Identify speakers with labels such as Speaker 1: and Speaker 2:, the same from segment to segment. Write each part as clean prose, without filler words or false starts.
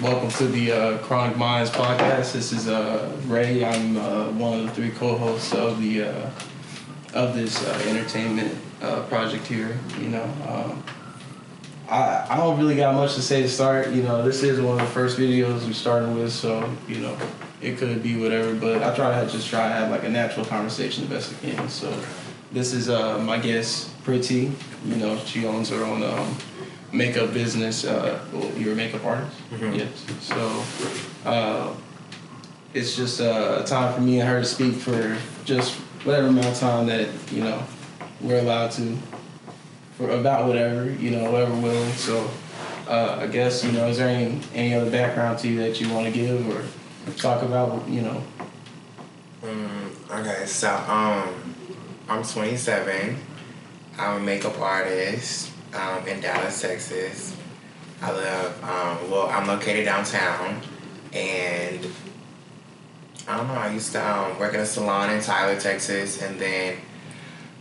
Speaker 1: Welcome to the Chronic Minds podcast. This is Ray. I'm one of the three co-hosts of this entertainment project here. I don't really got much to say to start. This is one of the first videos we started with, so it could be whatever. But I try to have like a natural conversation the best I can. So this is my guest, Pretty. She owns her own makeup business. You're a makeup artist?
Speaker 2: Mm-hmm.
Speaker 1: Yes. So it's just a time for me and her to speak for just whatever amount of time that we're allowed to, for about whatever whatever will. So I guess is there any other background to you that you want to give or talk about?
Speaker 2: Okay, so I'm 27. I'm a makeup artist in Dallas, Texas. I live, I'm located downtown, and I don't know, I used to work at a salon in Tyler, Texas, and then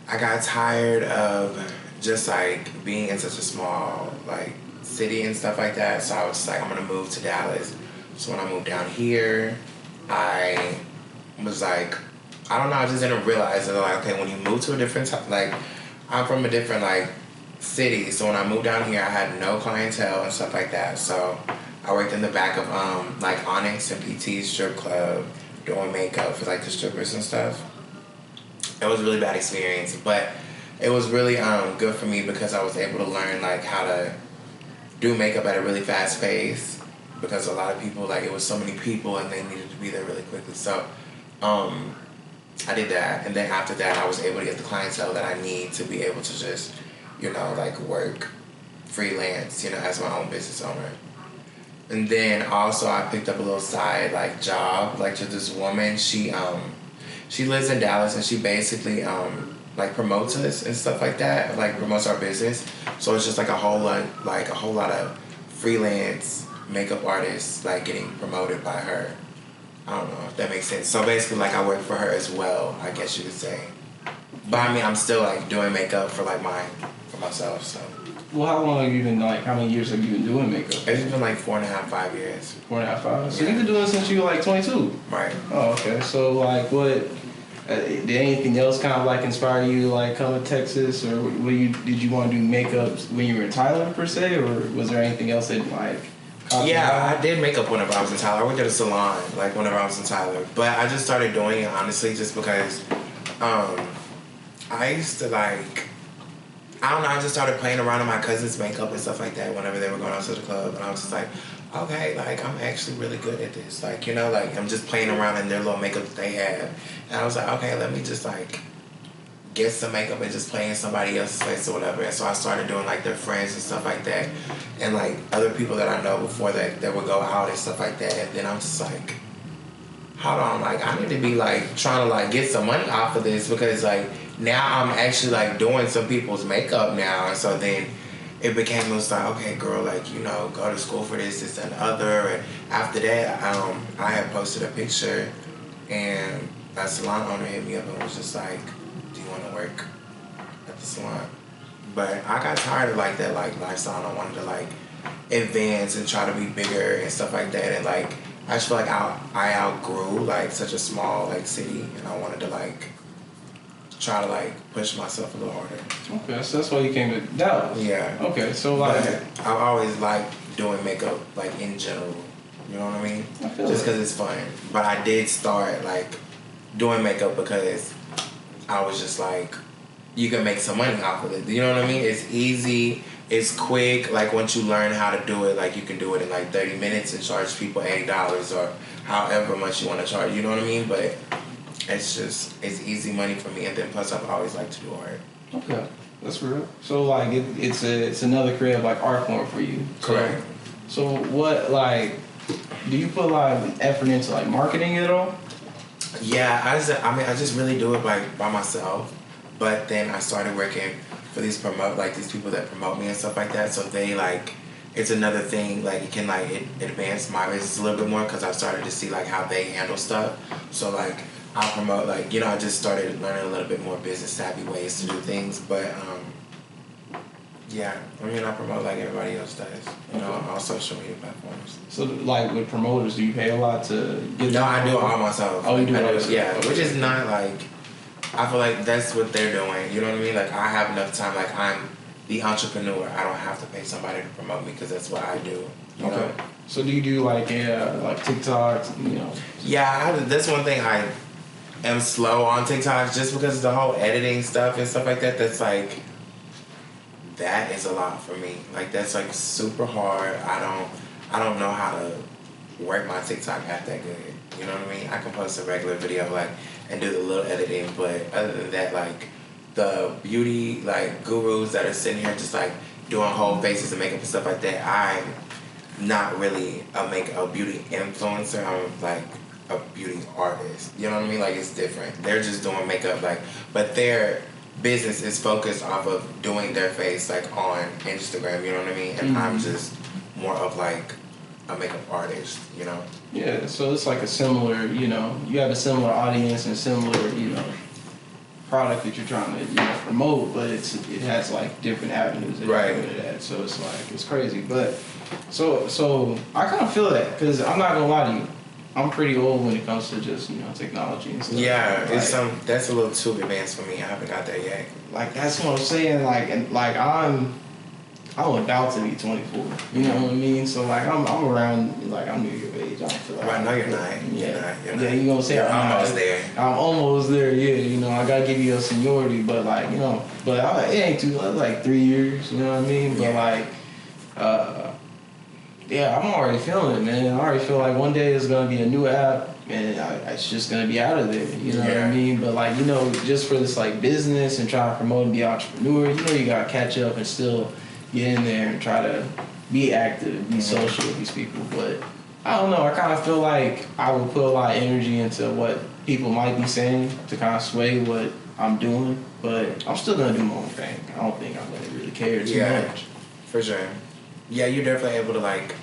Speaker 2: I got tired of just like being in such a small like city and stuff like that, so I was just like, I'm gonna move to Dallas. So when I moved down here, I was like, I don't know, I just didn't realize that, like, okay, when you move to a different like, I'm from a different like city, so when I moved down here, I had no clientele and stuff like that. So I worked in the back of like Onyx and PT strip club, doing makeup for like the strippers and stuff. It was a really bad experience, but it was really good for me because I was able to learn like how to do makeup at a really fast pace, because a lot of people, like, it was so many people and they needed to be there really quickly. So I did that, and then after that, I was able to get the clientele that I need to be able to just, like, work freelance, as my own business owner. And then also I picked up a little side, like, job, like, to this woman. She lives in Dallas, and she basically, like, promotes us and stuff like that, like, promotes our business. So it's just, like, a whole lot of freelance makeup artists, like, getting promoted by her. I don't know if that makes sense. So basically, like, I work for her as well, I guess you could say. But I mean, I'm still like doing makeup for like for myself. So.
Speaker 1: Well, how long have you been how many years have you been doing makeup?
Speaker 2: It's been like 4.5, 5 years.
Speaker 1: 4.5, 5. So
Speaker 2: Yeah.
Speaker 1: you've been doing it since you were like 22.
Speaker 2: Right.
Speaker 1: Oh, okay. So like, what? Did anything else kind of like inspire you to like come to Texas, or did you want to do makeup when you were in Tyler per se, or was there anything else that like?
Speaker 2: Yeah, I did makeup whenever I was in Tyler. I worked at a salon like whenever I was in Tyler, but I just started doing it honestly just because I used to like, I don't know, I just started playing around in my cousin's makeup and stuff like that whenever they were going out to the club, and I was just like, okay, like, I'm actually really good at this, like, like, I'm just playing around in their little makeup that they have, and I was like, okay, let me just like get some makeup and just play in somebody else's face or whatever. And so I started doing like their friends and stuff like that, and like other people that I know before that would go out and stuff like that. And then I'm just like, hold on, like, I need to be like trying to like get some money off of this, because like now I'm actually like doing some people's makeup now. And so then it became just like, okay, girl, like, go to school for this and the other. And after that, I had posted a picture, and that salon owner hit me up and was just like, do you want to work at the salon? But I got tired of like that like lifestyle, and I wanted to like advance and try to be bigger and stuff like that. And like, I just feel like I outgrew like such a small like city, and I wanted to like try to like push myself a little harder.
Speaker 1: Okay, so that's why you came to Dallas.
Speaker 2: Yeah.
Speaker 1: Okay, so like,
Speaker 2: but I've always liked doing makeup like in general. You know what I mean?
Speaker 1: I feel
Speaker 2: just because it's fun. But I did start like doing makeup because I was just like, you can make some money off of it. You know what I mean? It's easy. It's quick. Like, once you learn how to do it, like, you can do it in like 30 minutes and charge people $80 or however much you want to charge. You know what I mean? But it's easy money for me. And then plus, I've always liked to do art.
Speaker 1: Okay, that's real. So like, it's another creative like art form for you.
Speaker 2: Correct.
Speaker 1: So what, like, do you put like effort into like marketing at all?
Speaker 2: Yeah, I just really do it like by myself. But then I started working for these people that promote me and stuff like that. So they like, it's another thing, like, it can like it advance my business a little bit more, because I've started to see like how they handle stuff. So like, I promote, like, I just started learning a little bit more business savvy ways to do things. But Yeah, I mean, I promote like everybody else does, you know, on social media platforms.
Speaker 1: So, like with promoters, do you pay a lot to get?
Speaker 2: No, I do it all myself.
Speaker 1: Oh, you do it all yourself?
Speaker 2: Yeah,
Speaker 1: Okay.
Speaker 2: which is not like, I feel like that's what they're doing. You know what I mean? Like I have enough time. Like I'm the entrepreneur. I don't have to pay somebody to promote me because that's what I do. You know?
Speaker 1: So do you do like TikToks? You know.
Speaker 2: Yeah, that's one thing I am slow on TikTok just because of the whole editing stuff and stuff like that. That's like, that is a lot for me. Like that's like super hard. I don't know how to work my TikTok app that good. You know what I mean? I can post a regular video like and do the little editing, but other than that, like the beauty like gurus that are sitting here just like doing whole faces and makeup and stuff like that, I'm not really a beauty influencer. I'm like a beauty artist. You know what I mean? Like it's different. They're just doing makeup like, but their business is focused off of doing their face like on Instagram. You know what I mean? And I'm just more of like a makeup artist. You know?
Speaker 1: Yeah. So it's like a similar. You know, you have a similar audience and similar. You know, product that you're trying to promote, but it has like different avenues that
Speaker 2: Right.
Speaker 1: you're doing it at. So it's like it's crazy, but so I kind of feel that because I'm not gonna lie to you, I'm pretty old when it comes to just technology and stuff.
Speaker 2: Yeah,
Speaker 1: like,
Speaker 2: it's that's a little too advanced for me. I haven't got there yet.
Speaker 1: like that's what I'm saying. Like I'm about to be 24. You know what I mean? So like I'm around like I'm near your age. I feel like
Speaker 2: Right, no, you're not.
Speaker 1: Yeah,
Speaker 2: You're not.
Speaker 1: you gonna say
Speaker 2: You're
Speaker 1: I'm
Speaker 2: almost
Speaker 1: not.
Speaker 2: there.
Speaker 1: I'm almost there. Yeah, I gotta give you a seniority, but like but it ain't too like 3 years. You know what I mean? But like, yeah, I'm already feeling it, man. I already feel like one day there's gonna be a new app, and it's just gonna be out of there. You know what I mean? But like, just for this like business and trying to promote and be an entrepreneur, you gotta catch up and still get in there and try to be active, be social with these people. But I don't know. I kind of feel like I would put a lot of energy into what people might be saying to kind of sway what I'm doing. But I'm still gonna do my own thing. I don't think I'm gonna really care too much.
Speaker 2: For sure. Yeah, you're definitely able to like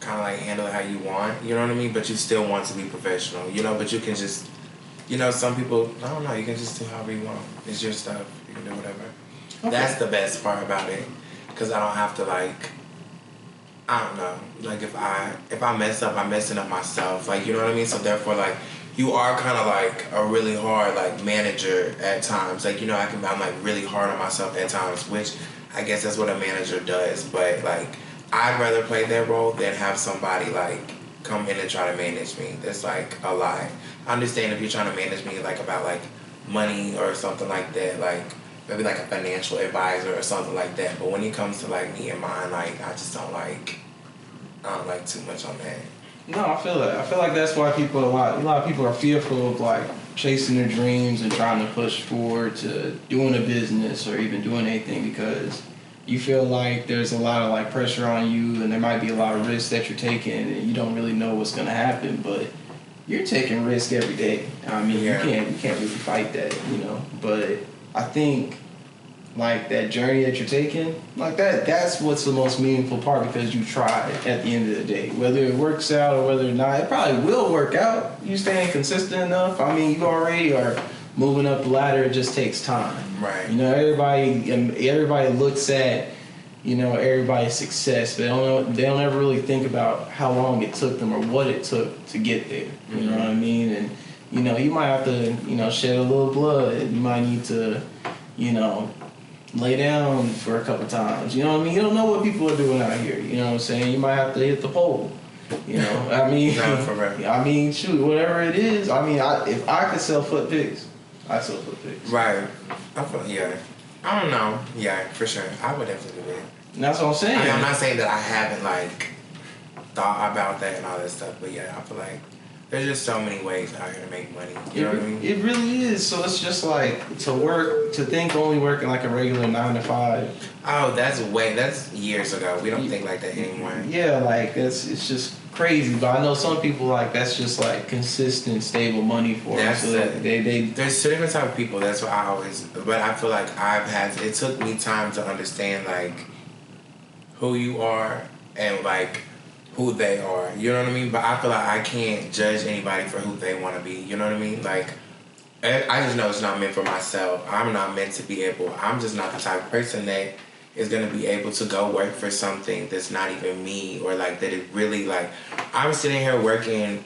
Speaker 2: kind of like handle it how you want. You know what I mean? But you still want to be professional. But you can just, some people, I don't know. You can just do however you want. It's your stuff. You can do whatever. Okay. That's the best part about it, because I don't have to like. I don't know. Like if I mess up, I'm messing up myself. Like you know what I mean. So therefore, like you are kind of like a really hard like manager at times. Like I'm like really hard on myself at times, which I guess that's what a manager does. But like I'd rather play that role than have somebody like come in and try to manage me. That's like a lie. I understand if you're trying to manage me like about like money or something like that, like maybe like a financial advisor or something like that. But when it comes to like me and mine, like I don't like too much on that.
Speaker 1: No, I feel that. I feel like that's why a lot of people are fearful of like chasing their dreams and trying to push forward to doing a business or even doing anything, because you feel like there's a lot of like pressure on you and there might be a lot of risks that you're taking and you don't really know what's gonna happen, but you're taking risk every day. I mean, you can't really fight that, But I think like that journey that you're taking, like that's what's the most meaningful part, because you tried at the end of the day. Whether it works out or whether or not, it probably will work out. You staying consistent enough. I mean, you already are moving up the ladder. It just takes time.
Speaker 2: Right.
Speaker 1: Everybody looks at, everybody's success, but they don't ever really think about how long it took them or what it took to get there. You know what I mean? And you might have to, shed a little blood. You might need to, lay down for a couple times. You know what I mean? You don't know what people are doing out here. You know what I'm saying? You might have to hit the pole. I mean,
Speaker 2: no, for real.
Speaker 1: I mean, shoot, whatever it is. I mean, if I could sell foot pics, I'd sell foot pics.
Speaker 2: Right. I don't know. Yeah, for sure. I would definitely do that.
Speaker 1: And that's what I'm saying.
Speaker 2: I mean, I'm not saying that I haven't like thought about that and all that stuff, but yeah, I feel like there's just so many ways out here to make money. You know what I mean?
Speaker 1: It really is. So it's just like to think only working like a regular 9 to 5.
Speaker 2: Oh, that's years ago. We don't think like that anymore.
Speaker 1: Yeah, like it's just crazy. But I know some people like that's just like consistent, stable money for them. So
Speaker 2: there's two different type of people. That's what but I feel like it took me time to understand like who you are and like who they are, you know what I mean? But I feel like I can't judge anybody for who they want to be, you know what I mean? Like, I just know it's not meant for myself. I'm not meant to be I'm just not the type of person that is gonna be able to go work for something that's not even me, or like that it really like I'm sitting here working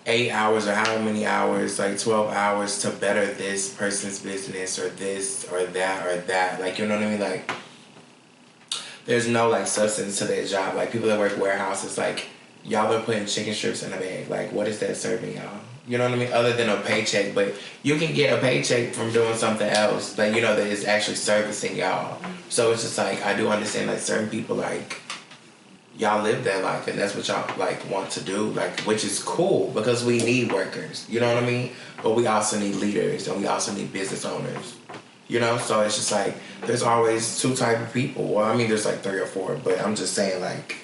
Speaker 2: 8 hours or how many hours, like 12 hours to better this person's business or this or that. Like, you know what I mean? Like, there's no like substance to their job. Like, people that work warehouses, like, y'all are putting chicken strips in a bag. Like, what is that serving y'all? You know what I mean? Other than a paycheck, but you can get a paycheck from doing something else that you know that is actually servicing y'all. So it's just like, I do understand like certain people like, y'all live that life and that's what y'all like want to do, like, which is cool because we need workers, you know what I mean? But we also need leaders and we also need business owners, you know? So it's just like there's always two type of people. Well, I mean there's like 3 or 4, but I'm just saying like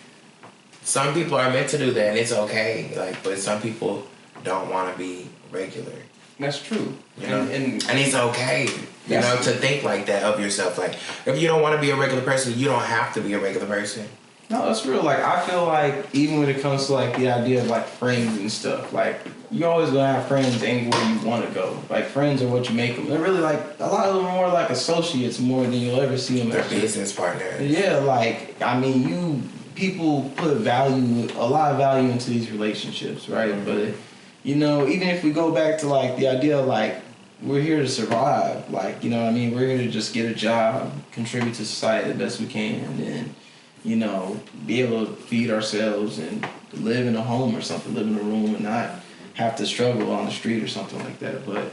Speaker 2: some people are meant to do that and it's okay, like, but some people don't want to be regular.
Speaker 1: That's true.
Speaker 2: You know?
Speaker 1: And
Speaker 2: it's okay, you know, to think like that of yourself. Like, if you don't want to be a regular person, you don't have to be a regular person.
Speaker 1: No, that's real. Like, I feel like even when it comes to like the idea of like friends and stuff, like you always gonna have friends anywhere you want to go. Like, friends are what you make them. They're really like a lot of them are more like associates more than you'll ever see them.
Speaker 2: They're business partners.
Speaker 1: Yeah, like I mean, people put a lot of value into these relationships, right? Mm-hmm. But you know, even if we go back to like the idea of like we're here to survive, like, you know what I mean, we're here to just get a job, contribute to society the best we can, and you know, be able to feed ourselves and live in a home or something, live in a room and not have to struggle on the street or something like that. But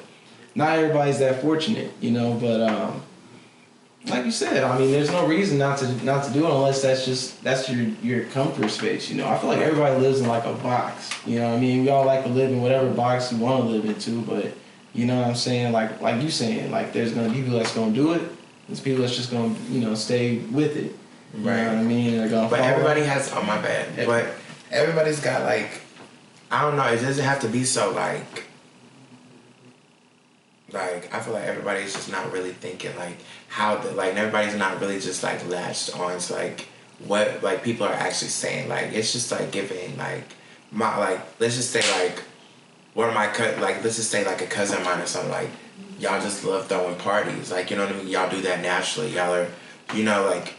Speaker 1: not everybody's that fortunate, you know, but like you said, I mean, there's no reason not to do it unless that's your comfort space, you know. I feel like everybody lives in like a box, you know what I mean? We all like to live in whatever box we want to live into, but you know what I'm saying? Like you saying, like there's gonna be people that's gonna do it, there's people that's just gonna, you know, stay with it.
Speaker 2: Right.
Speaker 1: You know what I mean? They're gonna
Speaker 2: but everybody has, oh my bad, but everybody's got like, I don't know, it doesn't have to be so like I feel like everybody's just not really thinking like how the, like everybody's not really just like latched on to like what like people are actually saying. Like, it's just like giving like my, like, let's just say like one of my like, let's just say like a cousin of mine or something, like y'all just love throwing parties, like, you know what I mean? Y'all do that naturally. Y'all are, you know, like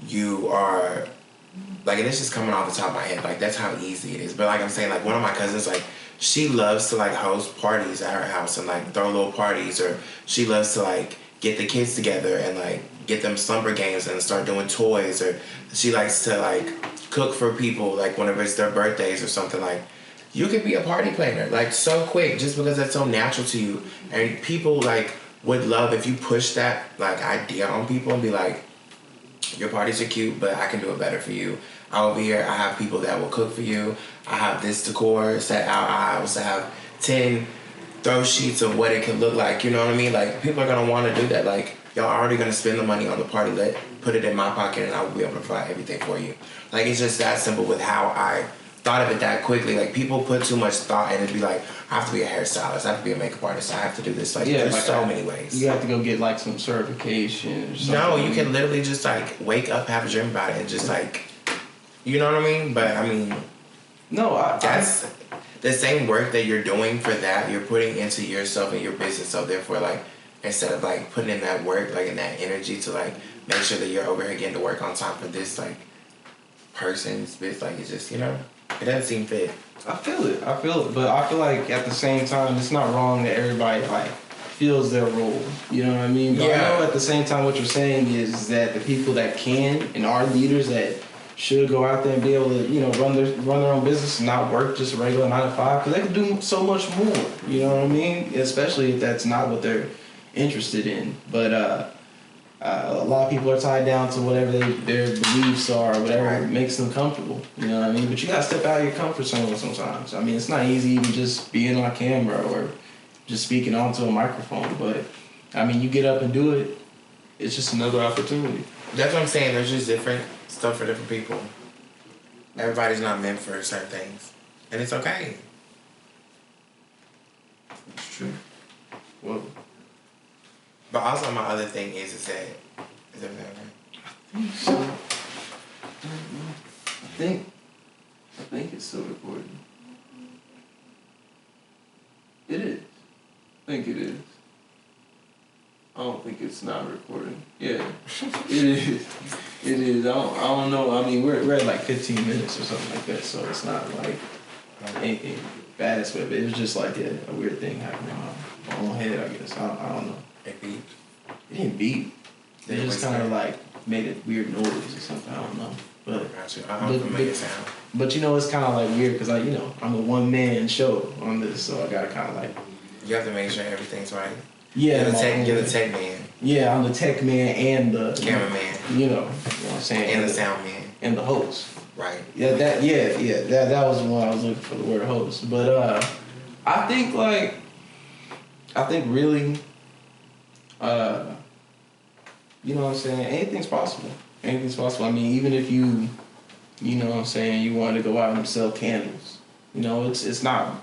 Speaker 2: you are like, and it's just coming off the top of my head, like that's how easy it is. But like I'm saying, like one of my cousins, like she loves to like host parties at her house and like throw little parties, or she loves to like get the kids together and like get them slumber games and start doing toys, or she likes to like cook for people like whenever it's their birthdays or something. Like, you could be a party planner like so quick just because that's so natural to you, and people like would love if you push that like idea on people and be like, your parties are cute, but I can do it better for you. I'll be here. I have people that will cook for you. I have this decor set out. I also have 10 throw sheets of what it could look like. You know what I mean? Like, people are going to want to do that. Like, y'all are already going to spend the money on the party. Put it in my pocket and I will be able to provide everything for you. Like, it's just that simple with how I thought of it that quickly. Like, people put too much thought in it to be like, I have to be a hairstylist, I have to be a makeup artist, I have to do this. Like, yeah, there's like so many ways.
Speaker 1: You have to go get like some certification or something.
Speaker 2: No, you can literally just like wake up, have a dream about it, and just like, you know what I mean? But I mean,
Speaker 1: no,
Speaker 2: that's the same work that you're doing for that, you're putting into yourself and your business. So therefore, like, instead of like putting in that work, like in that energy to like make sure that you're over here getting to work on time for this like person's business, like, it's just, you know, it doesn't seem fit.
Speaker 1: I feel it, but I feel like at the same time, it's not wrong that everybody like feels their role. You know what I mean? But
Speaker 2: yeah.
Speaker 1: I know at the same time what you're saying is that the people that can and are leaders that should go out there and be able to, you know, run their own business and not work just a regular 9 to 5, because they can do so much more. You know what I mean? Especially if that's not what they're interested in. But a lot of people are tied down to whatever their beliefs are, whatever makes them comfortable. You know what I mean? But you gotta step out of your comfort zone sometimes. I mean, it's not easy even just being on camera or just speaking onto a microphone. But I mean, you get up and do it. It's just another opportunity.
Speaker 2: That's what I'm saying. There's just different stuff for different people. Everybody's not meant for certain things, and it's okay.
Speaker 1: It's true. Well.
Speaker 2: But also, my other thing is that, is everything okay?
Speaker 1: I think so. I think it's still recording. It is. I think it is. don't think it's not recording. Yeah, it is. It is. I don't know. I mean, we're at like 15 minutes or something like that, so it's not like anything bad with it. It was just like a weird thing happening in my own head, I guess. I don't know.
Speaker 2: It beeped.
Speaker 1: It didn't beep. It just kind of like made a weird noise or something. I don't know. But
Speaker 2: Gotcha. I don't make it sound.
Speaker 1: But you know, it's kind of like weird because I'm a one man show on this, so I gotta kind of like.
Speaker 2: You have to make sure everything's right.
Speaker 1: Yeah,
Speaker 2: you're the tech man.
Speaker 1: Yeah, I'm the tech man and the
Speaker 2: cameraman.
Speaker 1: You know what I'm saying?
Speaker 2: And the sound man.
Speaker 1: And the host.
Speaker 2: Right.
Speaker 1: Yeah, that was the one I was looking for, the word host. But I think really, you know what I'm saying? Anything's possible. Anything's possible. I mean, even if you know what I'm saying, you want to go out and sell candles, it's not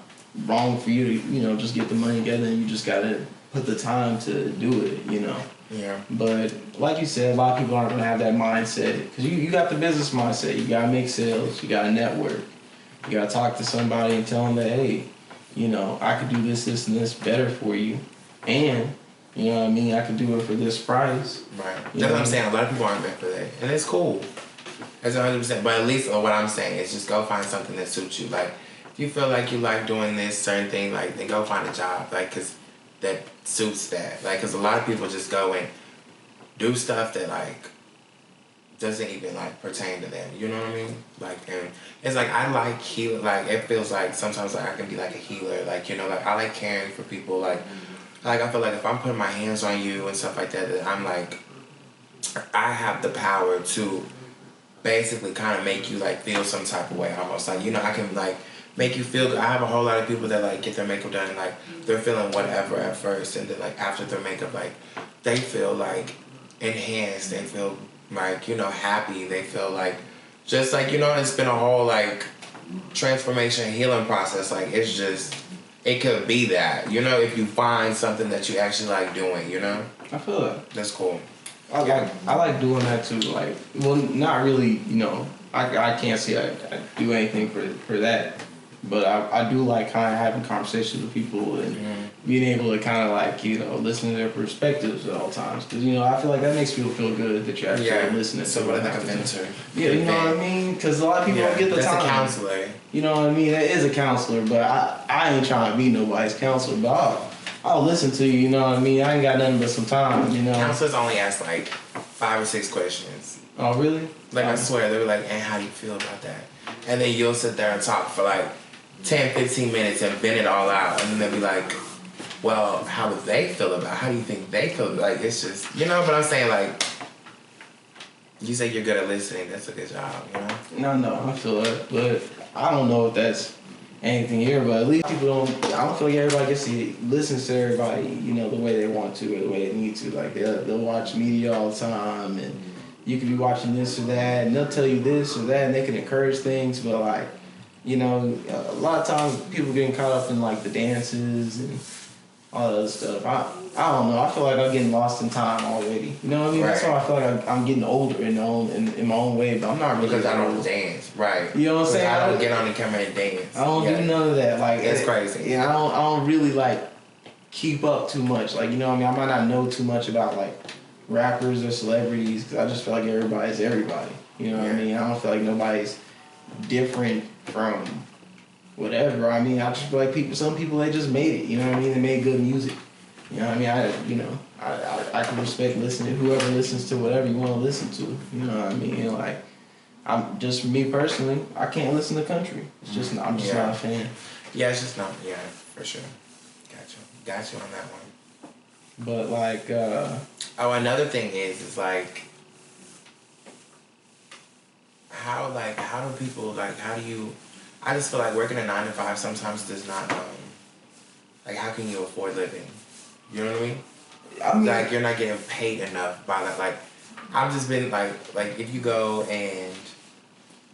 Speaker 1: wrong for you to, just get the money together, and you just gotta put the time to do it,
Speaker 2: Yeah.
Speaker 1: But like you said, a lot of people aren't gonna have that mindset because you got the business mindset. You gotta make sales. You gotta network. You gotta talk to somebody and tell them that, hey, I could do this, and this better for you, and you know what I mean, I could do it for this price.
Speaker 2: Right. That's what I'm saying. A lot of people aren't meant for that, and it's cool. That's 100%. But at least what I'm saying is just go find something that suits you. Like, if you feel like you like doing this certain thing, like, then go find a job, like, cause that suits that. Like, cause a lot of people just go and do stuff that like doesn't even like pertain to them. You know what I mean? Like, and it's like I like healing. Like, it feels like sometimes like I can be like a healer. Like, like I like caring for people. Like I feel like if I'm putting my hands on you and stuff like that, that I'm like, I have the power to basically kind of make you like feel some type of way, almost like I can like make you feel good. I have a whole lot of people that like get their makeup done and like they're feeling whatever at first, and then like after their makeup, like they feel like enhanced, they feel like happy, they feel like just like it's been a whole like transformation healing process. Like it could be that if you find something that you actually like doing.
Speaker 1: I feel that.
Speaker 2: That's cool.
Speaker 1: I like doing that too. Like, well, not really. I can't say I do anything for that. But I do like kind of having conversations with people and being able to kind of like, listen to their perspectives at all times. Because, I feel like that makes people feel good that you're actually listening to
Speaker 2: somebody like a mentor.
Speaker 1: Yeah, you know what I mean? Because a lot of people don't get the time.
Speaker 2: That's a counselor.
Speaker 1: You know what I mean? That is a counselor, but I ain't trying to be nobody's counselor. But I'll listen to you, you know what I mean? I ain't got nothing but some time,
Speaker 2: Counselors only ask like 5 or 6 questions.
Speaker 1: Oh, really?
Speaker 2: Like, I swear, they were like, and how do you feel about that? And then you'll sit there and talk for like 10, 15 minutes and bend it all out, and then they'll be like, well, how do they feel about it? How do you think they feel? Like, it's just, but I'm saying, like, you say you're good at listening, that's a good job,
Speaker 1: No, I feel that, but I don't know if that's anything here, but at least I don't feel like everybody gets to listen to everybody, the way they want to or the way they need to. Like, they'll watch media all the time, and you could be watching this or that, and they'll tell you this or that, and they can encourage things, but like, a lot of times people getting caught up in like the dances and all that other stuff. I don't know. I feel like I'm getting lost in time already. You know what I mean? Right. That's why I feel like I'm getting older in my own way, but I'm not really.
Speaker 2: Because I don't dance, right?
Speaker 1: You know what I'm saying?
Speaker 2: I don't get on the camera and dance.
Speaker 1: I don't do none of that. Like,
Speaker 2: it's crazy.
Speaker 1: Yeah, I don't really like keep up too much. Like, I might not know too much about like rappers or celebrities because I just feel like everybody's everybody. You know what I mean? I don't feel like nobody's different from whatever. I mean, I just feel like some people, they just made it. You know what I mean? They made good music. You know what I mean? I can respect listening. Whoever listens to whatever you want to listen to. You know what I mean? Like, I'm just me personally. I can't listen to country. It's just I'm just not a fan.
Speaker 2: Yeah, it's just not. Yeah, for sure. Got you on that one.
Speaker 1: But like,
Speaker 2: another thing is like, how do people like? How do you? I just feel like working a 9 to 5 sometimes does not. Like, how can you afford living? You know what I mean? Like, you're not getting paid enough by that. Like, I've just been like if you go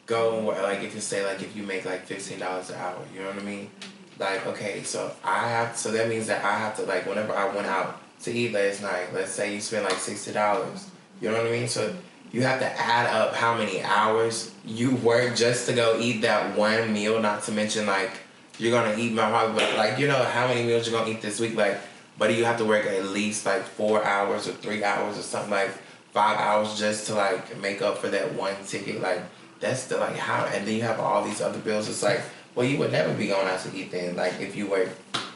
Speaker 2: like if you say like if you make like $15 an hour, you know what I mean? Like, okay, so that means that I have to, like, whenever I went out to eat last night, let's say you spend like $60, you know what I mean? So you have to add up how many hours you work just to go eat that one meal, not to mention like you're gonna eat my probably, but like, how many meals you're gonna eat this week. Like, but you have to work at least like 4 hours or 3 hours or something, like 5 hours just to like make up for that one ticket. Like that's the like how, and then you have all these other bills. It's like, well, you would never be going out to eat then, like if you work,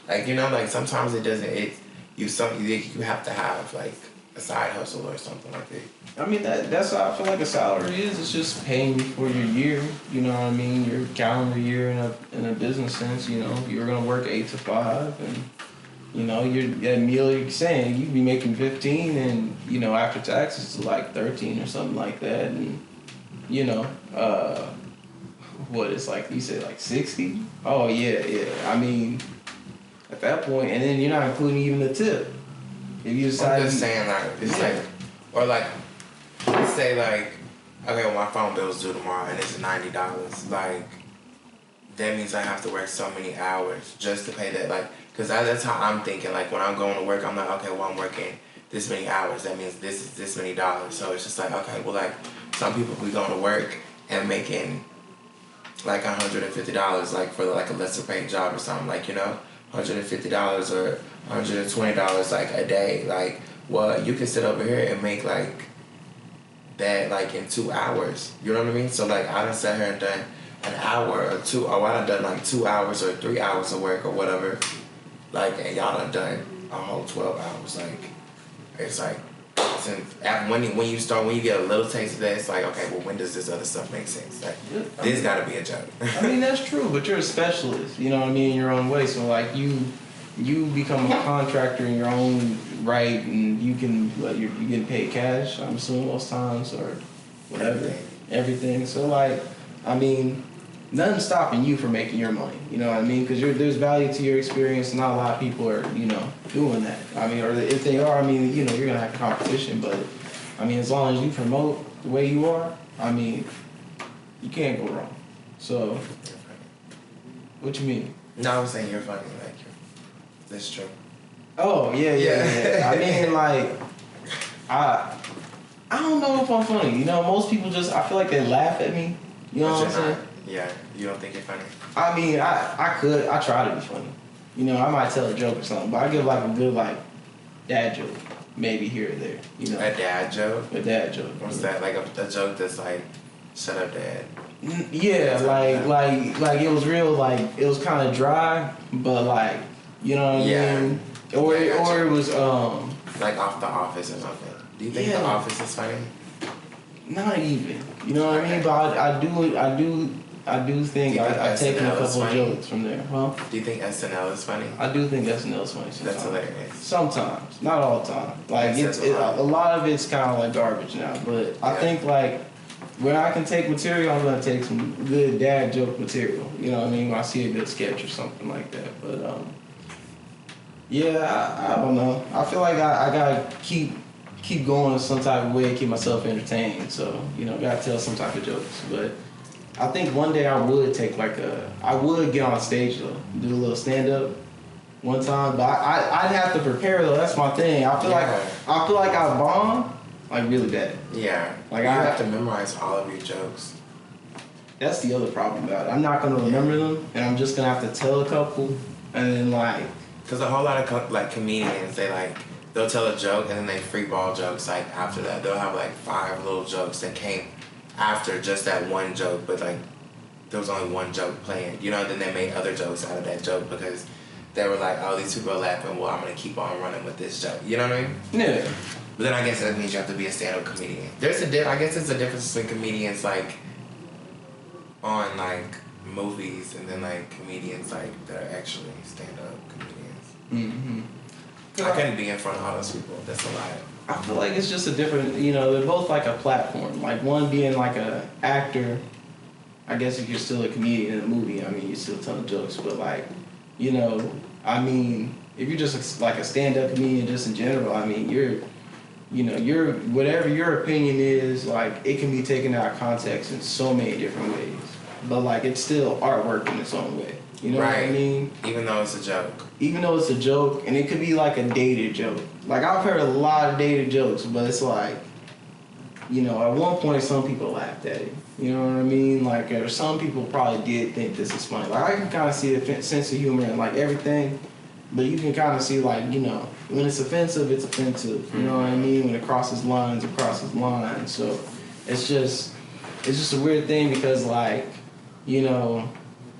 Speaker 2: like, you know, like sometimes it doesn't, you have to have like a side hustle or something like that.
Speaker 1: I mean, that's how I feel like a salary is. It's just paying you for your year. You know what I mean? Your calendar year in a business sense. You know, you're gonna work 8 to 5, and you know, that meal you're saying you be making 15, and you know, after taxes it's like 13 or something like that, and you know, what it's like you said like 60. Oh yeah. I mean, at that point, and then you're not including even the tip. If you decide,
Speaker 2: I'm just saying, like, it's like, or like, let's say like, okay, well, my phone bill's due tomorrow and it's $90. Like, that means I have to work so many hours just to pay that. Like, because that's how I'm thinking. Like, when I'm going to work, I'm like, okay, well, I'm working this many hours. That means this is this many dollars. So it's just like, okay, well, like, some people be going to work and making like $150, like for like a lesser paid job or something. Like, you know, $150 or $120 like a day. Like, well, you can sit over here and make like that like in 2 hours. You know what I mean? So like I done sat here and done an hour or two, or I done done like 2 hours or 3 hours of work or whatever. Like, and y'all done done a whole 12 hours. Like, it's like, when you get a little taste of that, it's like, okay, well, when does this other stuff make sense? Like, this got to be a joke.
Speaker 1: I mean, that's true, but you're a specialist. You know what I mean? In your own way. So like you become a contractor in your own right, and you can you get paid cash, I'm assuming, most times, or whatever, everything. So like, I mean, nothing's stopping you from making your money. You know what I mean? Because there's value to your experience. Not a lot of people are, you know, doing that. I mean, or if they are, I mean, you know, you're gonna have competition. But I mean, as long as you promote the way you are, I mean, you can't go wrong. So, what you mean?
Speaker 2: No, I was saying you're funny. Like, that's true.
Speaker 1: Oh yeah. I mean, like, I don't know if I'm funny. You know, most people I feel like they laugh at me. You know what I'm saying?
Speaker 2: Yeah, you don't think you're funny?
Speaker 1: I mean, I try to be funny. You know, I might tell a joke or something, but I give like a good like dad joke, maybe here or there. You know,
Speaker 2: a dad joke.
Speaker 1: A dad joke.
Speaker 2: What's that? Like a joke that's like, shut up, dad.
Speaker 1: Yeah, like it was real. Like it was kind of dry, but like, you know what I mean. Or it was
Speaker 2: like off The Office or something. Do you think The Office is funny?
Speaker 1: Not even. You know what I mean? But I do think I've taken a couple of jokes from there, huh?
Speaker 2: Do you think SNL is funny?
Speaker 1: I do think SNL is funny sometimes.
Speaker 2: That's hilarious.
Speaker 1: Sometimes, not all the time. Like a lot of it's kind of like garbage now. But I think like when I can take material, I'm gonna take some good dad joke material. You know what I mean? When I see a good sketch or something like that. But yeah, I don't know. I feel like I gotta keep going some type of way, keep myself entertained. So, you know, gotta tell some type of jokes. But I think one day I would I would get on stage though, do a little stand up one time. But I'd have to prepare though. That's my thing. I feel like I bomb like really bad.
Speaker 2: Yeah.
Speaker 1: Like
Speaker 2: I have to memorize all of your jokes.
Speaker 1: That's the other problem about it. I'm not gonna remember them, and I'm just gonna have to tell a couple, and then like.
Speaker 2: Because a whole lot of like comedians, they'll tell a joke and then they free ball jokes like after that. They'll have like 5 little jokes that came after just that one joke, but like there was only one joke planned, you know. And then they made other jokes out of that joke because they were like, oh, these people are laughing. Well, I'm gonna keep on running with this joke. You know what I mean?
Speaker 1: Yeah.
Speaker 2: But then I guess that means you have to be a stand-up comedian. I guess there's a difference between comedians like on like movies and then like comedians like that are actually stand-up comedians.
Speaker 1: Mm-hmm.
Speaker 2: I couldn't be in front of all those people. That's a lot.
Speaker 1: I feel like it's just a different, you know, they're both like a platform. Like one being like a actor, I guess if you're still a comedian in a movie, I mean, you still tell jokes, but like, you know, I mean, if you're just like a stand-up comedian just in general, I mean, you're whatever your opinion is, like it can be taken out of context in so many different ways. But like it's still artwork in its own way. You know what I mean?
Speaker 2: Even though it's a joke.
Speaker 1: Even though it's a joke, and it could be like a dated joke. Like I've heard a lot of dated jokes, but it's like, you know, at one point some people laughed at it. You know what I mean? Like, or some people probably did think this is funny. Like I can kind of see a sense of humor in like everything, But you can kind of see, like, you know, when it's offensive, it's offensive. You know what I mean? When it crosses lines, it crosses lines. So it's just a weird thing because, like, you know,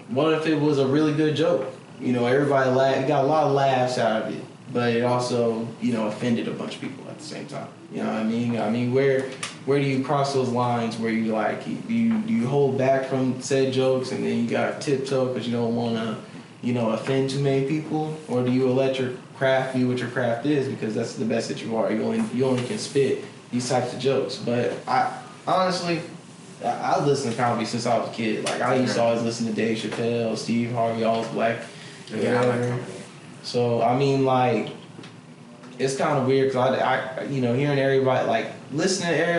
Speaker 1: what if it was a really good joke? You know, everybody got a lot of laughs out of it, but it also, you know, offended a bunch of people at the same time. You know what I mean? I mean, where do you cross those lines where you, like, you hold back from said jokes and then you got to tiptoe because you don't want to, you know, offend too many people? Or do you let your craft be what your craft is because that's the best that you are? You only can spit these types of jokes. But I honestly, I listened to comedy since I was a kid. Like, I used to always listen to Dave Chappelle, Steve Harvey, all those black.
Speaker 2: Yeah, I like comedy.
Speaker 1: So I mean, like, it's kind of weird because I, you know, hearing everybody, like, listening to everybody.